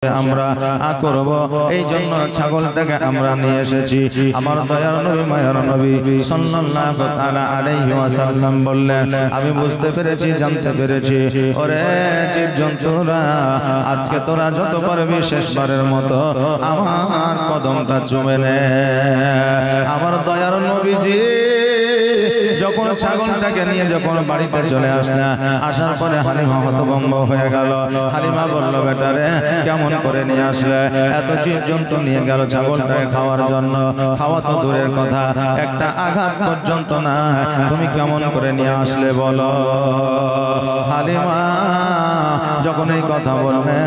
আমরা করব এই জন্য ছাগলটাকে আমরা নিয়ে এসেছি। আমার দয়ার নবী মায়ার নবী সাল্লাল্লাহু তাআলা আলাইহি ওয়াসাল্লাম বললেন, আমি বুঝতে পেরেছি, জানতে পেরেছি, ওরে জীবজন্তুরা, আজকে তোরা যত পারবি শেষবারের মতো আমার কদমটা চুমে নে। আমার দয়ার নবীজি যখন ছাগলটাকে নিয়ে যখন বাড়িতে চলে আসলেন, আসার পরে হালিমা হতভম্ব হয়ে গেল। হালিমা বলল, বেটারে কেমন করে নিয়ে আসলে? এত জীবজন্তু নিয়ে গেল ছাগলটাকে খাওয়ার জন্য, খাওয়া তো দূরের কথা, একটা আঘাত পর্যন্ত না, তুমি কেমন করে নিয়ে আসলে বলো? হালিমা যখন এই কথা বললে,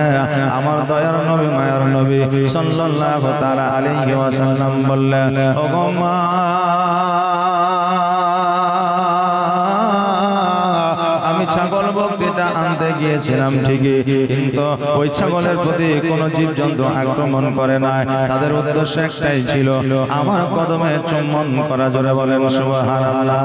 আমার দয়ার নবী মায়ার নবী সাল্লাল্লাহু তাআলা আলাইহি ওয়াসাল্লাম বললেন, ও গো মা, ছাগল বকরিটা আনতে গিয়েছিলাম ঠিকই, কিন্তু ওই ছাগলের প্রতি কোনো জীবজন্তু আক্রমণ করে নাই, তাদের উদ্দেশ্য একটাই ছিল আমার কদমে চুম্বন করা। জোরে বলেন সুবহানাল্লাহ।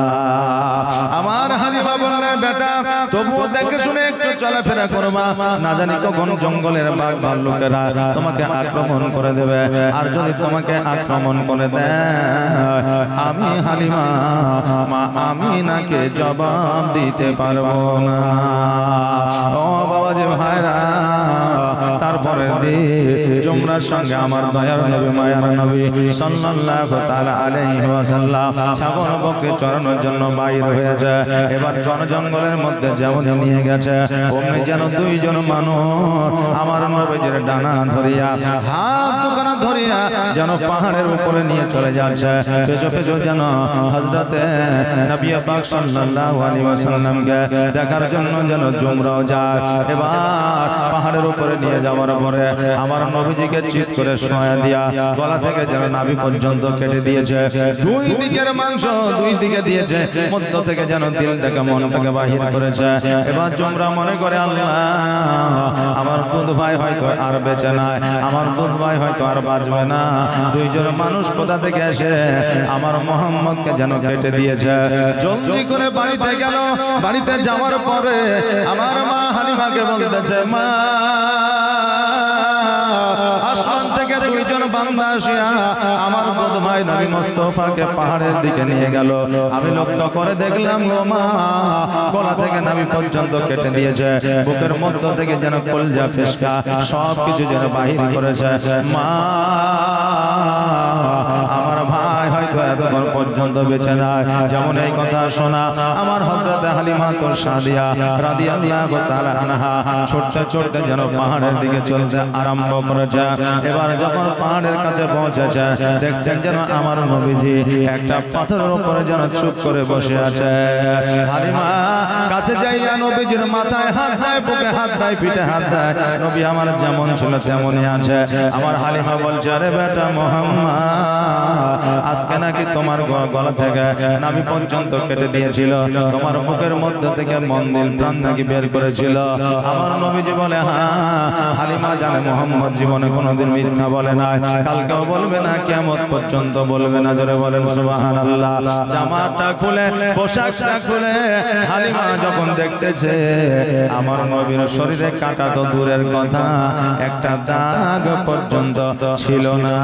আমার হালিমা বললেন, বেটা তবুও দেখে শুনে একটু চলাফেরা করবা, না জানি কখন জঙ্গলের বাঘ ভাল্লুকেরা তোমাকে আক্রমণ করে দেবে, আর যদি তোমাকে আক্রমণ করে দেয় আমি হালিমা মা আমিনাকে জবাব দিতে পারবো না। ও বাবাজি ভাইরা, তারপরে জুমরার সঙ্গে আমার দয়ার নবী মায়ার নবী সাল্লাল্লাহু তাআলা আলাইহি ওয়াসাল্লাম ছাগল বকরি চড়ানোর জন্য বাইর হয়েছে। এবার জঙ্গলের মধ্যে যেমন নিয়ে গেছে, অমনি যেন দুইজন মানুষ আমার নবীজির ডানা ধরিয়া, হাত দুখানা ধরিয়া যেন পাহাড়ের উপরে নিয়ে চলে যাচ্ছে। পেছনে পেছনে যেন হযরতে নবী পাক সাল্লাল্লাহু আলাইহি ওয়াসাল্লামকে দেখার জন্য যেন জুমরাও যায়। এবার পাহাড়ের উপরে নিয়ে যাওয়ার পরে আমার নবীজিকে চিৎ করে শোয়া দিয়া গলা থেকে যেন নাভি পর্যন্ত কেটে দিয়েছে, দুই দিকের মাংস দুই দিকে দিয়েছে, মধ্য থেকে যেন দিলটাকে মনটাকে বাহির করেছে। এবার জুমরা মনে করে, আল্লাহ আমার দুধ ভাই হয়তো আর বেঁচে নাই, আমার দুধ ভাই হয়তো আর বাঁচবে না, দুইজন মানুষ কোথা থেকে এসে আমার মোহাম্মদকে যেন কেটে দিয়েছে। জলদি করে বাড়িতে গেল। বাড়িতে যাওয়ার পরে আমার মা হালিমাকে বলতেছে, মা আসমান থেকে দুইজন বান্দা আসিয়া আমার দুধ ভাই নবী মুস্তাফাকে পাহাড়ের দিকে নিয়ে গেল। আমি লক্ষ্য করে দেখলাম, গো মা, গলা থেকে নাভি পর্যন্ত কেটে দিয়েছে, বুকের মধ্য থেকে যেন কলজা ফেসকা সব কিছু যেন বাহির করেছে। মা, আমার ভাই হয়তো এতক্ষণ পর্যন্ত বেঁচে নাই। যেমন এই কথা শোনা আমার হযরতে হালিমাতুল সাদিয়া রাদিয়াল্লাহু তাআলা আনহা ছুটতে ছুটতে যেন পাহাড়ের দিকে চলতে আরম্ভ করেছে। এবার যখন পাহাড়ের কাছে পৌঁছেছে, দেখছেন যেন আমার নবীজি একটা পাথরের উপরে যেন চুপ করে বসে আছে। হালিমা কাছে যাইয়া নবীজির মাথায় হাত দেয়, বুকে হাত দেয়, পিঠে হাত দেয়। নবী আমার যেমন ছিল তেমনই আছে। আমার হালিমা বলছে, আরে বেটা মুহাম্মদ, আজকে নাকি তোমার গলা থেকে নাভি পর্যন্ত কেটে দিয়েছিল, তোমার মুখের মধ্যে থেকে মন দিল প্রাণ নাকি বের করেছিল। আমার নবীজি বলে, হ্যাঁ। হালিমা জানে মুহাম্মদ জীবনে কোনোদিন মিথ্যা বলে না, কালকেও বলবে না, কিয়ামত পর্যন্ত বলবে না। জোরে বলেন সুবহানাল্লাহ। জামাটা খুলে, পোশাকটা খুলে হালিমা যখন দেখতেছে আমার নবীর শরীরে কাটা তো দূরের কথা, একটা দাগ পর্যন্ত ছিল না।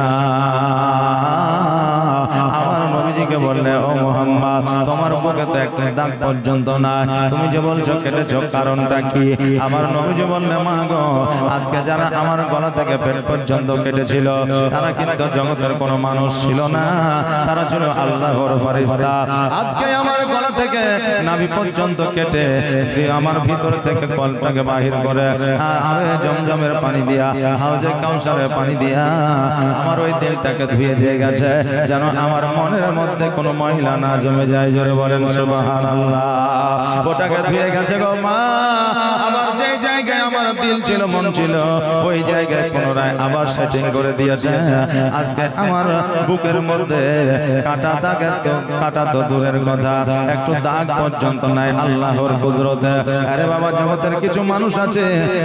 আমার নবীজিকে বললে, ও মুহাম্মদ, তোমার বুকে তো একটা দাগ পর্যন্ত না, তুমি যে বলছো কেটেছো, কারণটা কি? আমার নবীজি বললে, মা গো, আজকে যারা আমার গলা থেকে পেট পর্যন্ত কেটেছিল তারা কিন্তু জগতের কোনো মানুষ ছিল না, তারা ছিল আল্লাহর ফেরেশতা। আজকে আমার গলা থেকে নাভি পর্যন্ত কেটে আমার ভিতর থেকে কলটাকে বাহির করে আমি জমজমের পানি দিয়া, হাউজে কাউসারের পানি দিয়া আমার ওই দিলটাকে ধুয়ে দিয়ে গেছে, যেন আমার মনের মধ্যে কোনো ময়লা না জমে যায়। জোরে বলেন সুবহানাল্লাহ। ওটাকে ধুয়ে গেছে গো মা। আমার যে জায়গায় আমার দিল ছিল, মন ছিল, ওই জায়গায় পুনরায় আবার সেটিং করে দিয়েছে। আজকে আমার বুকের মধ্যে কাটা দাগ, কাটা তো দূরের কথা, একটু দাগ পর্যন্ত নাই, আল্লাহর কুদরতে। আরে বাবা, জগতের কিছু মানুষ আছে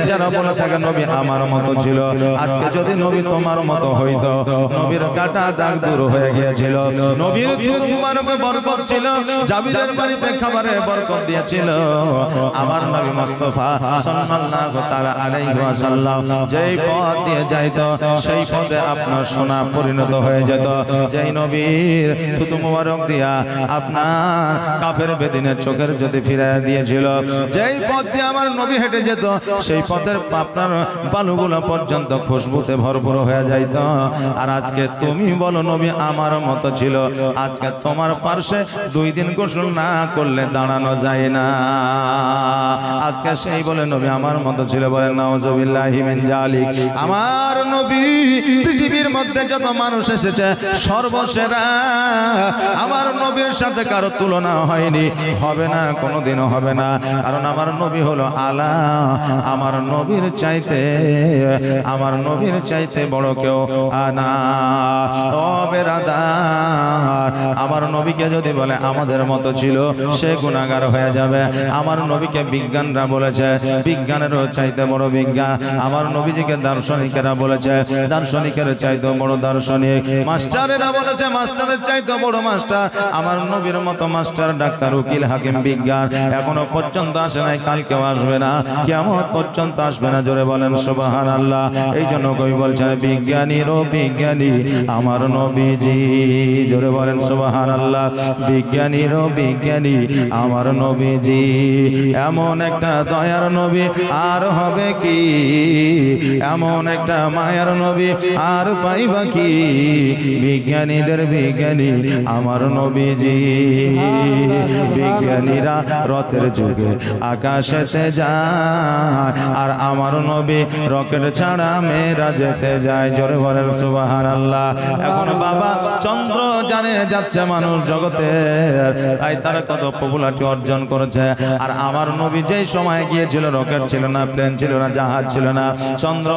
যারা বলে থাকে নবী আমার মতো ছিল। আজকে যদি নবী তোমার মতো হইতো, নবীর কাটা দাগ দূর হয়ে গিয়েছিল, নবীর চুল মুবারকে বরকত ছিল, জাবিরের বাড়িতে খাবারে বরকত দিয়েছিল। আমার নবী মুস্তাফা সাল্লাল্লাহু তাআলা আলাইহি ওয়াসাল্লাম যেই পথ দিয়ে যাইতো সেই পথে আপনার সোনা পরিণত হয়ে যেত। যেই নবীর থুতু মুবারক দিয়া আপনার কাফের বেদিনের চোখের যদি ফিরাইয়া দিয়েছিল, যেই পথ দিয়ে আমার নবী হেঁটে যেত সেই পথের আপনার বালুগুলো পর্যন্ত খুশবুতে ভরপুর হয়ে যাইত। আর আজকে তুমি বলো নবী আমার মতো ছিল, আজকে তোমার পার্শ্বে 2 দিন গোসল না করলে দাঁড়ানো যায় না। আজকে সেই বলে নবী আমার মতো ছিল, বলেন নাউজুবিল্লাহি মিন জালিক। আমার নবী পৃথিবীর মধ্যে যত মানুষ এসেছে সর্বসেরা, আমার নবীর সাথে কারো তুলনা হয়নি, হবে না, কোনোদিনও হবে না। কারণ আমার নবী হলো আলা, আমার নবীর চাইতে বড় কেউ না। ও বেরাদার, আমার নবীকে যদি বলে আমাদের মতো ছিল সে গুনাহগার হয়ে যাবে। আমার নবীকে বিজ্ঞানরা বলেছে বিজ্ঞানেরও চাইতে বড় বিজ্ঞান, আমার নবীজিকে দার্শনিকেরা বলেছে দার্শনিকের চাইতে বড় দার্শনিক, মাস্টারেরা বলেছে মাস্টারের চাইতে বড় মাস্টার। আমার নবীর মতো মাস্টার, ডাক্তার, উকিল, হাকিম, বিজ্ঞান এখনো পর্যন্ত আসে নাই, কালকেও আসবে না, কিয়ামত পর্যন্ত আসবে না। জোরে বলেন সুবহানাল্লাহ। এই জন্য কবি বলছেন বিজ্ঞানীরও বিজ্ঞানী আমার নবীজি। জোরে বলেন সুবহানাল্লাহ। বিজ্ঞানীরও বিজ্ঞানী আমার নবীজি। এমন একটা দয়ার নবী আর হবে কি, এমন একটা মায়ার নবী আর পাইবা কি, বিজ্ঞানীদের বিজ্ঞানী আমার নবীজি। বিজ্ঞানীরা রথের যুগে আকাশেতে যায়, আর আমার নবী রকেট ছাড়া মেয়েরা যেতে যায়। জোরে বলেন সুবহানাল্লাহ। এখন বাবা চন্দ্র জানে যাচ্ছে মানুষ জগতে, তাই তারা কত পপুলারিটি অর্জন করেছে। আর আমার নবী যেই সময় গিয়েছিল রকেট ছিল না, প্লেন ছিল না, জাহাজ ছিল না, চন্দ্র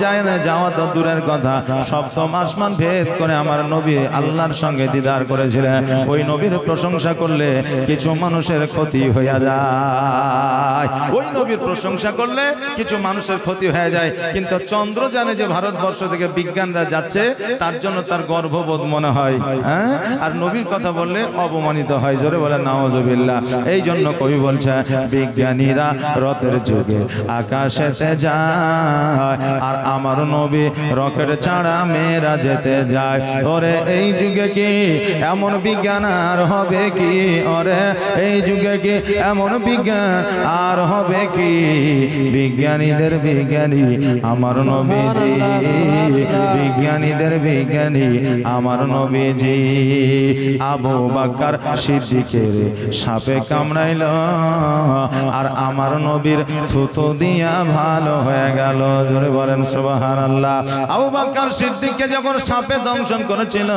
যায় না, যাওয়া তো দূরের কথা, সপ্তম আসমান ভেদ করে আমার নবী আল্লাহর সঙ্গে দিদার করেছিলেন। ওই নবীর প্রশংসা করলে কিছু মানুষের ক্ষতি হয়ে যায়, ওই নবীর প্রশংসা করলে কিছু মানুষের ক্ষতি হয়ে যায়। কিন্তু চন্দ্র জানে যে ভারতবর্ষ থেকে বিজ্ঞানরা যাচ্ছে, তার জন্য তার গর্ববোধ মনে হয়, হ্যাঁ, আর নবীর কথা বললে অপমানিত হয়। জোরে বলে নাউজুবিল্লাহ। এই জন্য কবি বলছে বিজ্ঞানীরা রথের যুগে আকাশেতে যায়, আর আমার নবী রকেট ছাড়া মেয়েরা যেতে যায়। ওরে এই যুগে কি এমন বিজ্ঞান আর হবে কি, ওরে এই যুগে কি এমন বিজ্ঞান আর হবে কি, বিজ্ঞানীদের বিজ্ঞানী আমার নবীজি। বিজ্ঞানীদের বিজ্ঞানী আমার নবীজি। আবু বকর সিদ্দিকের সাপে কামড়াইল, আর আমার নবীর থুতু দিয়া ভালো হয়ে গেল। জোরে বলেন সুবহানাল্লাহ। আবু বকর সিদ্দিককে যখন সাপে দংশন করেছিল,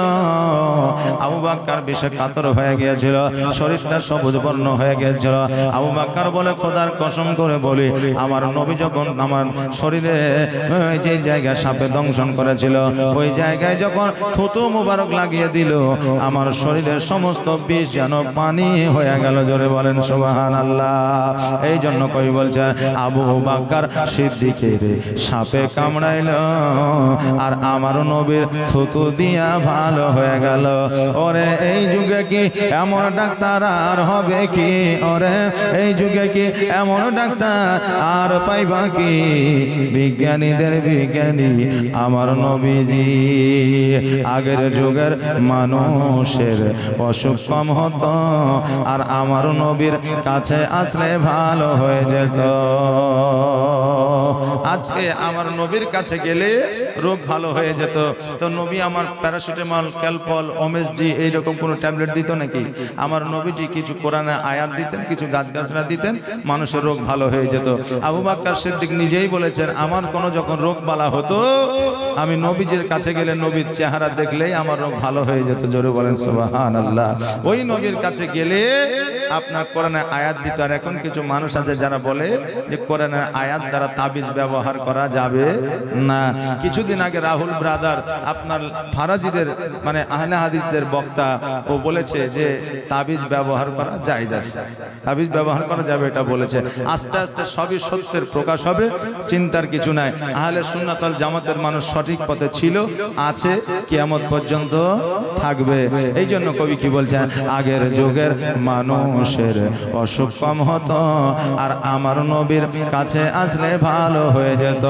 আবু বকর বিষে কাতর হয়ে গিয়েছিল, শরীরটা সবুজ বর্ণ হয়ে গিয়েছিল। আবু বকর বলে খোদার কসম করে বলি, আমার নবী যখন আমার শরীরে যে জায়গায় সাপে দংশন করেছিল ওই জায়গায় যখন থুতু মুবারক লাগিয়ে দিল, আমার শরীরের সমস্ত বিষ যেন পানি হয়ে গেল। জোরে বলেন সুবহানাল্লাহ। এই জন্য কই বলছে আবু বকর সিদ্দিকের সাপে কামড়াইল, আর আমার নবীর থুতু দিয়া ভালো হয়ে গেল। ওরে এই যুগে কি এমন ডাক্তার আর হবে কি, ওরে এই যুগে কি এমন ডাক্তার আর পাইবা কি, বিজ্ঞানীদের বিজ্ঞানী আমার নবীজি। আগের যুগের মানুষের অসুখ কম হতো, আর আমার নবীর কাছে আসলে ভালো হয়ে যেত। আজকে আমার নবীর কাছে গেলে রোগ ভালো হয়ে যেত। তো নবী আমার প্যারাসিটামল, ক্যালপল, ওমেসজি এইরকম কোনো ট্যাবলেট দিত নাকি? আমার নবীজি কিছু কোরআনে আয়াত দিতেন, কিছু গাছগাছরা দিতেন, মানুষের রোগ ভালো হয়ে যেত। আবু বকর সিদ্দিক নিজেই বলেছেন, আমার কোনো যখন রোগ বালা হতো আমি নবীজির কাছে গেলে নবীর চেহারা দেখলেই আমার রোগ ভালো হয়ে যেত। জোরে বলেন সুবহানাল্লাহ। ওই নবীর কাছে গেলে আপনার কোরআনের আয়াত দিত। আর এখন কিছু মানুষ আছে যারা বলে যে কোরআনের আয়াত দ্বারা তাবিজ ব্যবহার করা যাবে না। কিছুদিন আগে রাহুল ব্রাদার আপনার ফারাজিদের মানে আহলে হাদিসদের বক্তা, ও বলেছে যে তাবিজ ব্যবহার করা জায়েজ আছে, তাবিজ ব্যবহার করা যাবে, এটা বলেছে। আস্তে আস্তে সবই সত্যের প্রকাশ হবে, চিন্তার কিছু নাই। আহলে সুন্নাত ওয়াল জামাতের মানুষ সঠিক পথে ছিল, আছে, কিয়ামত পর্যন্ত থাকবে। এই জন্য কবি কি বলছেন, আগের যুগের মানুষ মানুষের অসুখ কম হতো আর আমার নবীর কাছে আসলে ভালো হয়ে যেত।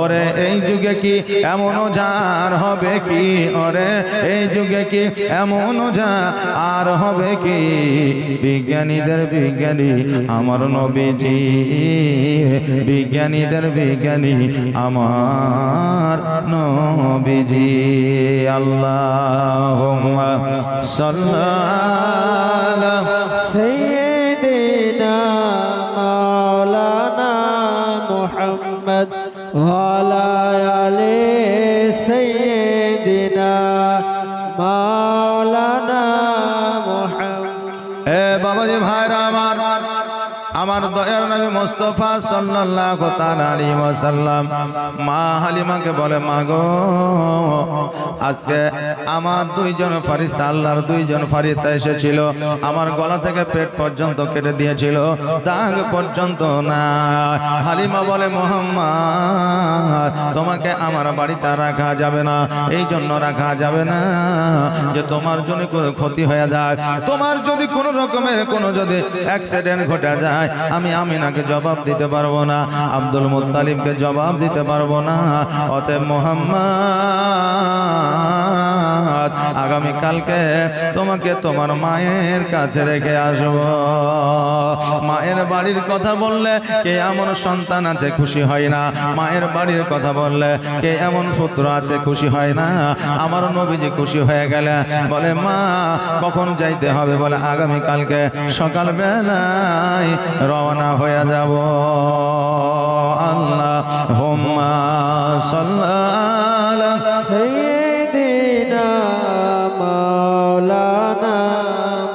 ওরে এই যুগে কি এমন ওঝার হবে কি, ওরে এই যুগে কি এমন ওঝা আর হবে কি, বিজ্ঞানীদের বিজ্ঞানী আমার নবীজি, বিজ্ঞানীদের বিজ্ঞানী আমার নবীজি। আল্লাহুম্মা সাল্লি সাইয়্যিদিনা মাওলানা মুহাম্মদ ওয়া আলা আলি সাইয়্যিদিনা মাওলানা মুহাম্মদ। এ বাবাজি ভাইরা আমার দয়ার নবী মুস্তাফা সাল্লাল্লাহু তাআলা আলাইহি ওয়াসাল্লাম মা হালিমাকে বলে, মা গো, আজকে আমার দুইজন ফেরেশতা, আল্লাহর দুইজন ফেরেশতা এসেছিল, আমার গলা থেকে পেট পর্যন্ত কেটে দিয়েছিল, দাগ পর্যন্ত না। হালিমা বলে, মুহাম্মদ, তোমাকে আমার বাড়িতে রাখা যাবে না, এই জন্য রাখা যাবে না যে তোমার জন্য কোনো ক্ষতি হয়ে যায়, তোমার যদি কোনো রকমের কোনো যদি অ্যাক্সিডেন্ট ঘটে যায় আমি আমিনাকে জবাব দিতে পারবো না, আব্দুল মুত্তালিবকে জবাব দিতে পারবো না। অতএব মুহাম্মদ, আগামী কালকে তোমাকে তোমার মায়ের কাছে রেখে আসবো। মায়ের বাড়ির কথা বললে কে এমন সন্তান আছে খুশি হয় না, মায়ের বাড়ির কথা বললে কে এমন পুত্র আছে খুশি হয় না। আমার নবীজি খুশি হয়ে গেলে বলে, মা কখন যাইতে হবে? বলে, আগামী কালকে সকাল বেলায় রওনা হয়ে যাব। আল্লাহুম্মা সাল্লি সাইয়্যিদিনা মাওলানা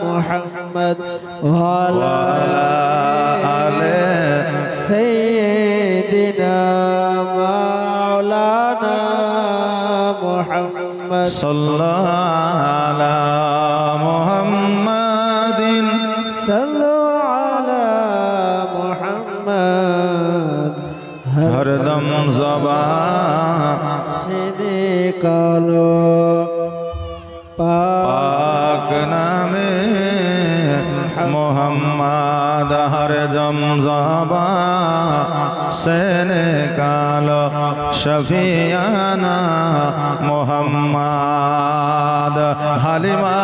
মুহাম্মদ ওয়া আলা আলি সাইয়্যিদিনা মাওলানা মুহাম্মদ সাল্লাল্লাহু আলা মুহাম্মাদিন সাল্লু আলা মুহাম্মদ হরদম জবান সিদে কালো পাক নামে মোহাম্মদ হরদম জবান সেনে কালো শফিয়ানা মোহাম্মদ। হালিমা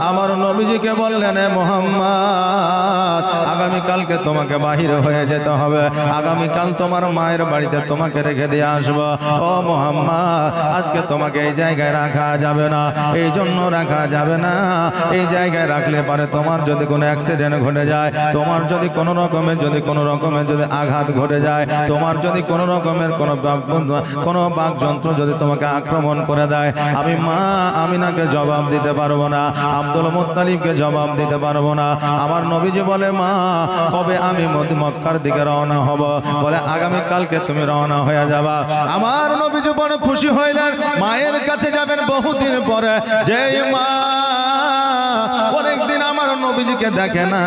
আমার নবীজিকে বললেন, মোহাম্মদ, আগামীকালকে তোমাকে বাহির হয়ে যেতে হবে, আগামীকাল তোমার মায়ের বাড়িতে তোমাকে রেখে দিয়ে আসবো। ও মোহাম্মদ, আজকে তোমাকে এই জায়গায় রাখা যাবে না, এই জন্য রাখা যাবে না, এই জায়গায় রাখলে পারে তোমার যদি কোনো অ্যাক্সিডেন্ট ঘটে যায়, তোমার যদি কোনো রকমের যদি আঘাত ঘটে যায়, তোমার যদি কোনো রকমের কোনো বাকযন্ত্র যদি তোমাকে আক্রমণ করে দেয়, আমি মা আমিনাকে জবাব দিতে পারবো না, আব্দুল মুত্তালিবকে জবাব দিতে পারবো না। আমার নবীজি বলে, মা কবে আমি মক্কার দিকে রওনা হব? বলে, আগামী কালকে তুমি রওনা হয়ে যাবা। আমার নবীজি বড় খুশি হইলেন, মায়ের কাছে যাবেন বহুদিন পরে। যেই মা অনেকদিন আমার নবীজিকে দেখে না,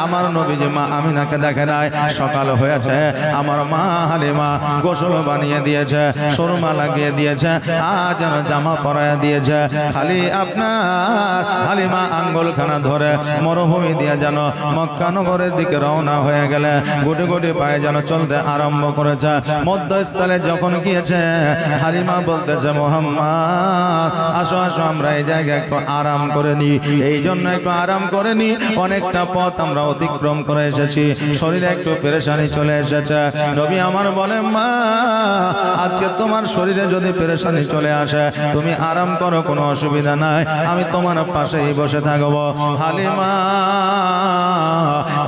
আমার নবীজি মা আমিনাকে দেখে নাই, সকাল হয়েছে, আমার মা হালিমা গোসল বানিয়ে দিয়েছে, সুরমা লাগিয়ে দিয়েছে, আজ জামা পরায় দিয়েছে। খালি আপনার হালিমা আঙ্গুলখানা ধরে মরুভূমি দিয়ে যেন মক্কা নগরের দিকে রওনা হয়ে গেলে গুটি গুটি পায়ে যেন চলতে আরম্ভ করেছে। মধ্যস্থলে যখন গিয়েছে, হালিমা বলতেছে, মুহাম্মদ, আসো আসো, আমরা এই জায়গায় একটু আরাম করে নি, এই জন্য একটু আরাম করে নি, অনেকটা পথ আমরা অতিক্রম করে এসেছি, শরীরে একটু পেরেশানি চলে এসেছে। নবী আমার বলে, মা আজকে তোমার শরীরে যদি পেরেশানি চলে আসে তুমি আরাম করো, কোনো অসুবিধা নাই, আমি তোমার পাশেই বসে থাকবো। হালিমা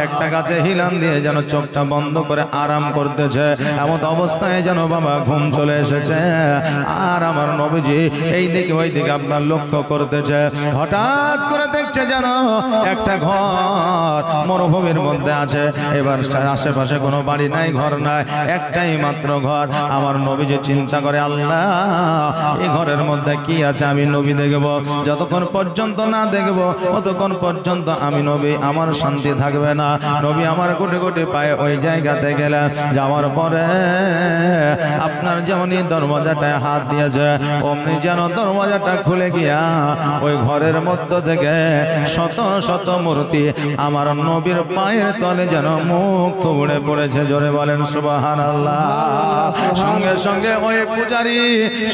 একটা গাছে হিলান দিয়ে যেন চোখটা বন্ধ করে আরাম করতেছে, এমন অবস্থায় যেন বাবা ঘুম চলে এসেছে। আর আমার নবীজি এই দিকে ওই দিকে আপনার লক্ষ্য করতেছে, হঠাৎ করে দেখছে যেন একটা ঘর মরুভূমির মধ্যে আছে। এবার আশেপাশে কোনো বাড়ি নাই, ঘর নাই, একটাই মাত্র ঘর। আমার নবীজি চিন্তা করে, আল্লাহ এই ঘরের মধ্যে কি আছে আমি নবী দেখব, যতক্ষণ পর্যন্ত না দেখব ততক্ষণ পর্যন্ত আমি নবী আমার শান্তি থাকবে না। নবী আমার কোটি কোটি পায়ে ওই জায়গাতে গেলেন, যাওয়ার পরে আপনার যেমনই দরওয়াজাটায় হাত দিয়েছে অমনি যেন দরওয়াজাটা খুলে গিয়া ওই ঘরের মধ্য থেকে শত শত মূর্তি আমার নবীর পায়ের তলে যেন মুখ থুবড়ে পড়েছে। জোরে বলেন সুবহানাল্লাহ। সঙ্গে সঙ্গে ওই পূজারী,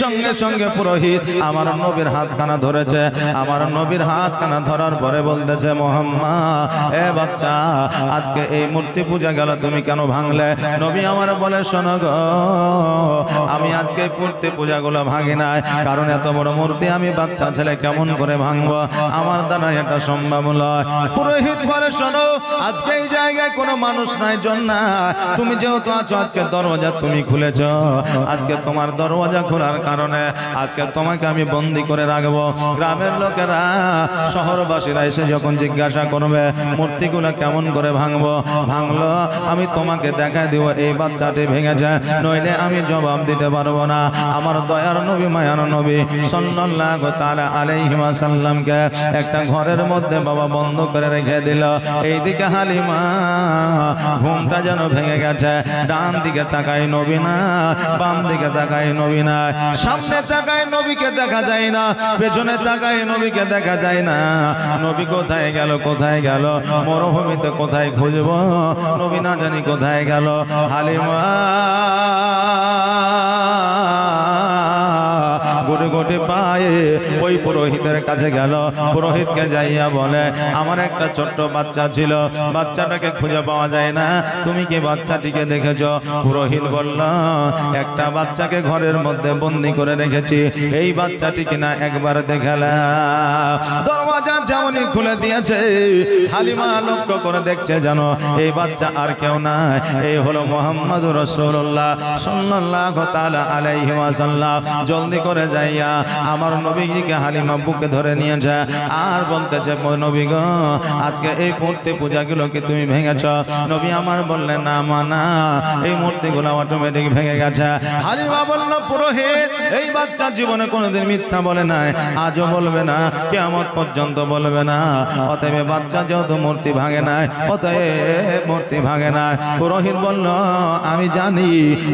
সঙ্গে সঙ্গে পুরোহিত আমার নবীর হাতখানা ধরেছে। আমার নবীর হাতখানা ধরার পরে বলতেছে, মুহাম্মদ এ বাচ্চা, আজকে এই মূর্তি পূজা গেল তুমি কেন ভাঙলে? নবী আমার বলে, শোনো গো, আমি আজকে মূর্তি পূজাগুলো ভাঙি নাই, কারণ এত বড় মূর্তি আমি বাচ্চা ছেলে কেমন করে ভাঙবো, আমার দ্বারা এটা সম্ভব নয়। পুরোহিত বলে, শোনো, আজকে এই জায়গায় কোনো মানুষ নাই, জন না, তুমি যেহেতু আছো আজকে দরওয়াজা তুমি খুলেছ, আজকে তোমার দরওয়াজা খোলার কারণে আজকে তোমাকে আমি বন্দি করে রাখবো। গ্রামের লোকেরা, শহরবাসীরা এসে যখন জিজ্ঞাসা করবে মূর্তিগুলো কেমন করে ভাঙবো, ভাঙলো আমি তোমাকে দেখাই দিব এই বাচ্চাটি ভেঙেছে, নইলে আমি জবাব দিতে পারবো না। আমার দয়ার নবী, মায়ার নবী সাল্লাল্লাহু তাআলা আলাইহি ওয়াসাল্লামকে একটা ঘরের মধ্যে বাবা বন্ধ করে রেখে দিল। এইদিকে হালিমা ঘুমটা যেন ভেঙে গেছে, ডান দিকে তাকাই নবী না, বাম দিকে তাকাই নবী না, সামনে তাকাই নবীকে দেখা যায় না, পেছনে তাকাই নবীকে দেখা যায় না। নবী কোথায় গেল, কোথায় গেল, মরুভূমিতে কোথায় খুঁজবো, নবী না জানি কোথায় গেল। হালিমা গোটে গোটে পায়ে ওই পুরোহিতের কাছে গেল। পুরোহিতকে যাইয়া বলে, আমার একটা ছোট্ট বাচ্চা ছিল, বাচ্চাটাকে খুঁজে পাওয়া যায় না, তুমি কি বাচ্চাটিকে দেখেছো? পুরোহিত বলল, একটা বাচ্চাকে ঘরের মধ্যে বন্দি করে রেখেছি, এই বাচ্চাটি কিনা একবার দেখালাম। দরওয়াজা যেমনই খুলে দিয়েছে, হালিমা লক্ষ্য করে দেখছে যেন এই বাচ্চা আর কেউ না, এই হলো মুহাম্মদুর রাসূলুল্লাহ সাল্লাল্লাহু তাআলা আলাইহি ওয়াসাল্লাম। জলদি করে যাইয়া আমার নবীজিকে হালিমা বুকে ধরে নিয়েছে আর বলতেছে, নবী গো, আজকে এই মূর্তি পূজাগুলোকে তুমি ভেঙেছ। নবী আমার বললেন, না মানা, এই মূর্তিগুলো অটোমেটিক ভেঙে গেছে। হালিমা বলল, পুরোহিত এই বাচ্চা জীবনে কোনোদিন মিথ্যা বলে নাই, আজও বলবে না, কিয়ামত পর্যন্ত বলবে না। অতএব বাচ্চা যেহেতু মূর্তি ভাঙে নাই, অতএব মূর্তি ভাঙে না। পুরোহিত বলল, আমি জানি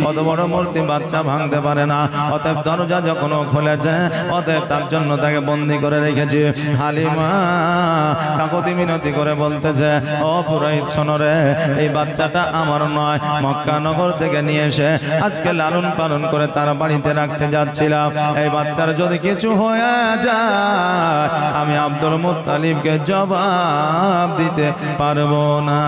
অত বড় মূর্তি বাচ্চা ভাঙতে পারে না, অতএব দরজা যখন খুলেছে অতএব তার জন্য তাকে বন্দি করে রেখেছি। হালিমা কাকুতি মিনতি করে বলতেছে, ও পুরোহিত শোনো রে, এই বাচ্চাটা আমার নয়, মক্কা নগর থেকে নিয়ে এসে আজকে লালন পালন করে তার বাড়িতে রাখতে যাচ্ছিলাম। এই বাচ্চার যদি কিছু হয়ে যায় আমি আব্দুল মুত্তালিবকে জবাব দিতে পারবো না।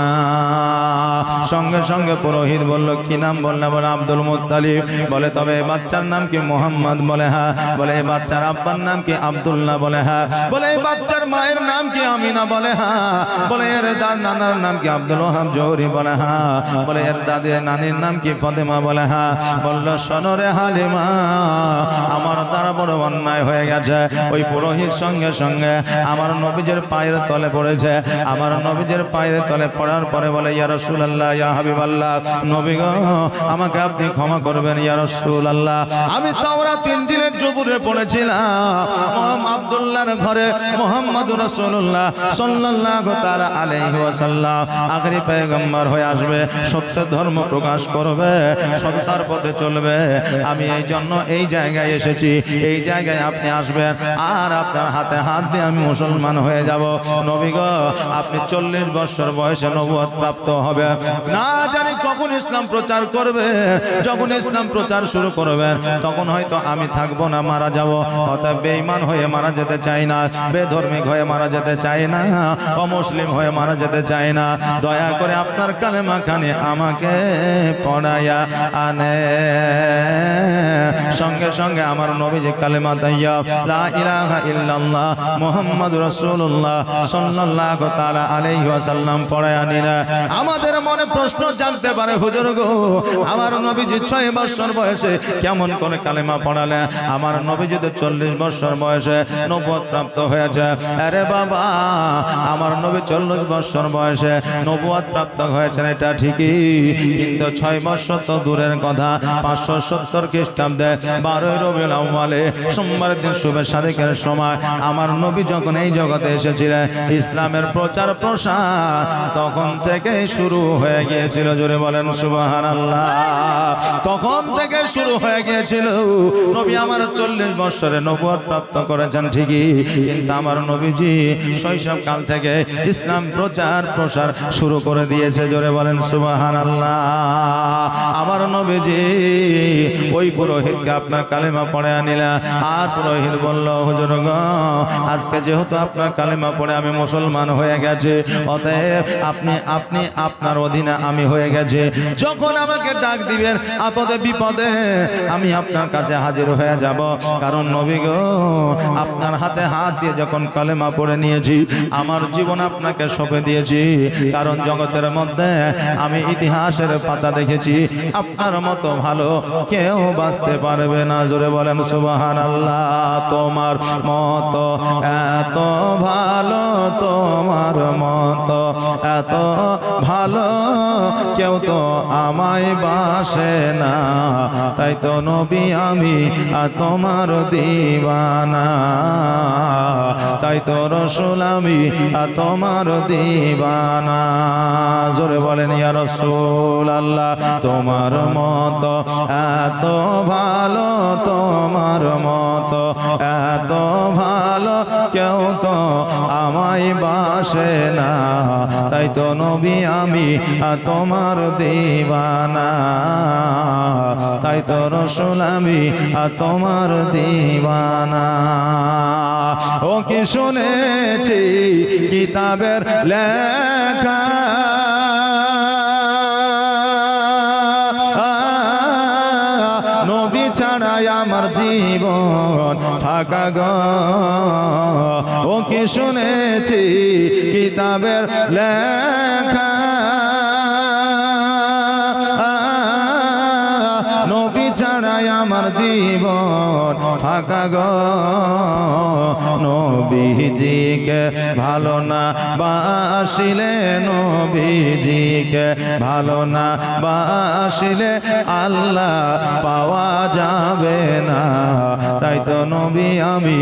সঙ্গে সঙ্গে পুরোহিত বলল, কি নাম বললে? বলে আব্দুল মুত্তালিব। বলে তবে এই বাচ্চার নাম কি? মোহাম্মদ। বলে হ্যাঁ। বলে এই বাচ্চার আব্বার নাম কি? আব্দুল্লাহ। বলে হ্যাঁ। বলে এই বাচ্চার মায়ের নাম কি? আমিনা। বলে হ্যাঁ। বলে এর নানার নাম কি? আব্দুল ওয়াহাব জৌহরি। বলে হ্যাঁ। বলে এর দাদির নানির নাম কি? ফাতেমা। বলে হ্যাঁ। বলল, শোনো রে হালিমা, আমার দ্বারা বড় অন্যায় হয়ে গেছে। ওই পুরোহিত সঙ্গে সঙ্গে আমার নবীজের পায়ের তলে পড়েছে। আমার নবীজের পায়ের তলে পড়ার পরে বলে, ইয়া রাসূলুল্লাহ, ইয়া হাবিবাল্লাহ, নবী গো, আমাকে আপনি ক্ষমা করবেন ইয়া রাসূলুল্লাহ। আমি তাওরাত ইনজিলের জবুরে পড়েছিলাম আব্দুল্লাহর ঘরে মুহাম্মদুর রাসূলুল্লাহ সাল্লাল্লাহু তাআলা আলাইহি ওয়াসাল্লাম আখেরি পয়গম্বর হয়ে আসবে, সত্য ধর্ম প্রকাশ করবে, সত্যার পথে চলবে। আমি এই জন্য এই জায়গায় এসেছি, এই জায়গায় আপনি আসবেন আর আপনার হাতে হাত দিয়ে আমি মুসলমান হয়ে যাব। নবী গো, আপনি 40 বছর বয়সে নবুয়ত প্রাপ্ত হবে, না জানি কখন ইসলাম প্রচার করবে। যখন ইসলাম প্রচার শুরু করবেন তখন হয়তো আমি থাকবো না, মারা যাব। অতএব বেঈমান হয়ে মারা যেতে চাই না, বেধর্মী হয়ে মারা যেতে চাই না, অমুসলিম হয়ে মারা যেতে চাই না। দয়া করে আপনার কালেমা খানি আমাকে পড়ায়া আনে। সঙ্গে সঙ্গে আমার নবীজি কালেমা তাইয়া লা ইলাহা ইল্লাল্লাহ মুহাম্মাদুর রাসূলুল্লাহ সাল্লাল্লাহু তাআলা আলাইহি ওয়াসাল্লাম পড়ায়া নিলেন। আমাদের মনে প্রশ্ন জানতে পারে, হুজুর গো, আমার নবীজি 6 বছর বয়সে কেমন করে কালেমা পড়ালেন? আমার নবীজি তো 40 বছর বয়সে নবুয়ত প্রাপ্ত হয়েছে। আরে বাবা, আমার নবী 40 বছর বয়সে নবুয়ত প্রাপ্ত হয়েছেন, এটা ঠিকই, কিন্তু 6 বছর তো দূরের কথা। 570 খ্রিস্টাব্দে 12 রবিউল আউয়ালে সোমবারের দিন শুভে সাদিকের সময় আমার নবী যখন এই জগতে এসেছিলেন, ইসলামের প্রচার প্রসার তখন থেকে শুরু হয়ে গিয়েছিল। জোরে বলেন সুবহানাল্লাহ। তখন থেকে শুরু হয়ে গিয়েছিল। নবী আমার 40 বছরে নবুয়ত প্রাপ্ত করেছেন ঠিকই, কিন্তু আমার নবীজি শৈশবকাল থেকে ইসলাম প্রচার প্রসার শুরু করে দিয়েছে। জোরে বলেন সুবহানাল্লাহ। আমার নবীজি ওই পুরোহিতকে আপনার কালেমা পড়ে আনিলেন, আর পুরোহিত বলল, হুজুর গো, আজকে যেহেতু আপনার কালেমা পড়ে আমি মুসলমান হয়ে গেছে, অতএব আপনি আপনার অধীনে আমি হয়ে গেছে। যখন আমাকে ডাক দিবেন আপদে বিপদে আমি আপনার কাছে হাজির হয়ে যাব। কারণ নবী গো, আপনার হাতে হাত দিয়ে যখন কালেমা পড়ে নিয়েছি, আমার জীবন আপনাকে সঁপে দিয়েছি। কারণ জগতের মধ্যে আমি ইতিহাসের পাতা দেখেছি, আপনার মতো ভালো কেউ বাঁচতে পারবে না। জোরে বলেন সুবহানাল্লাহ। তোমার মতো এত ভালো, তোমার মতো এত ভালো কেউ তো আমায় বাসে না, তাই তো নবী আমি তোমার দিওয়ানা, তাই তো রাসূল আমি তোমার দিওয়ানা। জোরে বলেন ইয়া রাসূলুল্লাহ। তোমার মতো এত ভালো, তোমার মতো এত ভালো কেউ তো আমায় বাসে না, তাই তো নবী আমি তোমার দিওয়ানা, তাই তো রাসূল আমি তোমার দিওয়ানা। ও কি শুনেছি কিতাবের লেখা, নবী ছাড়াই আমার জীবন ফাঁকা গো। ও কি শুনেছি কিতাবের লেখা, নবী ছাড়াই আমার জীবন ফাঁকা গো। নবীজিকে ভালো না বাসিলে, নবীজিকে ভালো না বাসিলে আল্লাহ পাওয়া যাবে না, তাই তো নবী আমি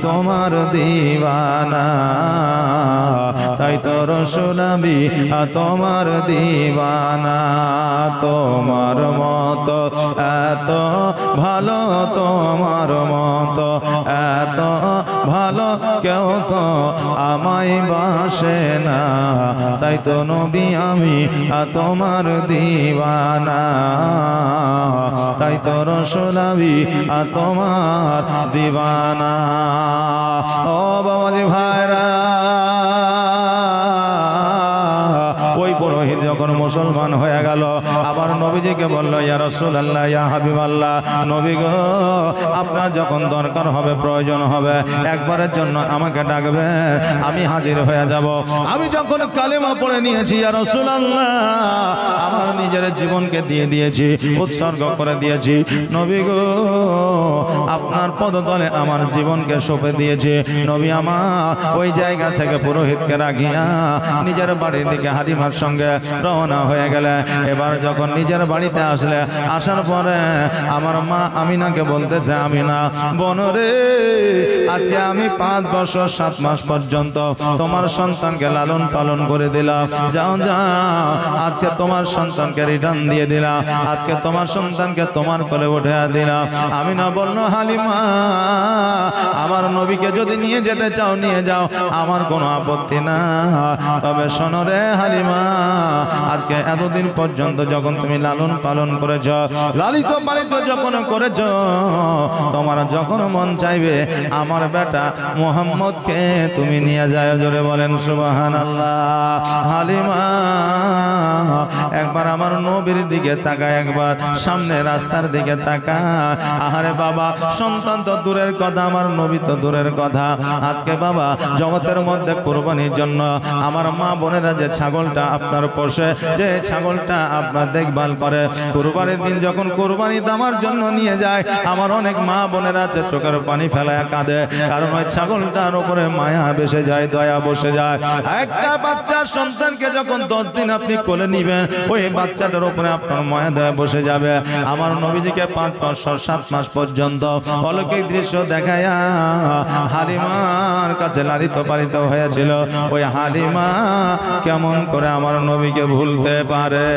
তোমার দিওয়ানা, তাই তো রাসূল আমি তোমার দিওয়ানা। তোমার মতো এত ভালো, তোমার মতো এত ভালো কেউ তো আমায় বাসে না, তাই তো নবী আমি তোমার দিওয়ানা, তাই তো রাসূল আমি তোমার দিওয়ানা। ও বাবাজি ভাইরা, ওই পুরোহিত যখন মুসলমান হয়ে গেল, আবার নবীজিকে বলল, ইয়া রাসূলুল্লাহ, ইয়া হাবিবাল্লাহ, নবী গো, আপনার যখন দরকার হবে, প্রয়োজন হবে, একবারের জন্য আমাকে ডাকবে, আমি হাজির হয়ে যাব। আমি যখন কালেমা পড়ে নিয়েছি, ইয়া রাসূলুল্লাহ, আমার নিজের জীবনকে দিয়ে দিয়েছি, উৎসর্গ করে দিয়েছি। নবী গো, আপনার পদতলে আমার জীবনকে সঁপে দিয়েছি। নবী আমার ওই জায়গা থেকে পুরোহিতকে রাখিয়া নিজের বাড়ির দিকে হালিমার সঙ্গে রওনা হয়ে গেলে। এবার যখন নিজের বাড়িতে আসলে, আসার পরে আমার মা আমিনাকে বলতেছে, আমিনা বনরে, আজকে আমি 5 বছর 7 মাস পর্যন্ত তোমার সন্তানকে লালন পালন করে দিলাম, যাও যাও, আজকে তোমার সন্তানকে রিটার্ন দিয়ে দিলাম, আজকে তোমার সন্তানকে তোমার কোলে উঠে দিলাম। আমিনা বলল, হালিমা, আমার নবীকে যদি নিয়ে যেতে চাও নিয়ে যাও, আমার কোনো আপত্তি না, তবে শোনো রে হালিমা, আজকে এতদিন পর্যন্ত যখন তুমি লালন পালন করেছ, লালিত পালিত যখন করেছ, তোমার যখন মন চাইবে আমার বেটা মুহাম্মদকে তুমি নিয়ে যায়। জোরে বলেন সুবহানাল্লাহ। হালিমা একবার আমার নবীর দিকে তাকায়, একবার সামনে রাস্তার দিকে তাকায়। আহারে বাবা, সন্তান তো দূরের কথা, আমার নবী তো দূরের কথা। আজকে বাবা জগতের মধ্যে কুরবানির জন্য আমার মা বোনেরা যে ছাগলটা আপনার পোষে, যে ছাগলটা আপনার দেখভাল করে, কুরবানির দিন যখন কুরবানি দেওয়ার জন্য নিয়ে যায়, আমার অনেক মা বোনেরা আছে চোখের পানি ফেলায় কাঁদে, কারণ ওই ছাগলটার উপরে মায়া বেসে যায়, দয়া বসে যায়। একটা বাচ্চার সন্তানকে যখন 10 দিন আপনি কোলে নিবেন, ওই বাচ্চাটার উপরে আপনার মায়া দয়া বসে যাবে। আমার নবীজিকে 5 বছর 7 মাস পর্যন্ত অলৌকিক দৃশ্য দেখায়া হালিমার কাছে লালিত পালিত হয়েছিল। ওই হালিমা কেমন করে আমার নবীকে ভুলতে পারে?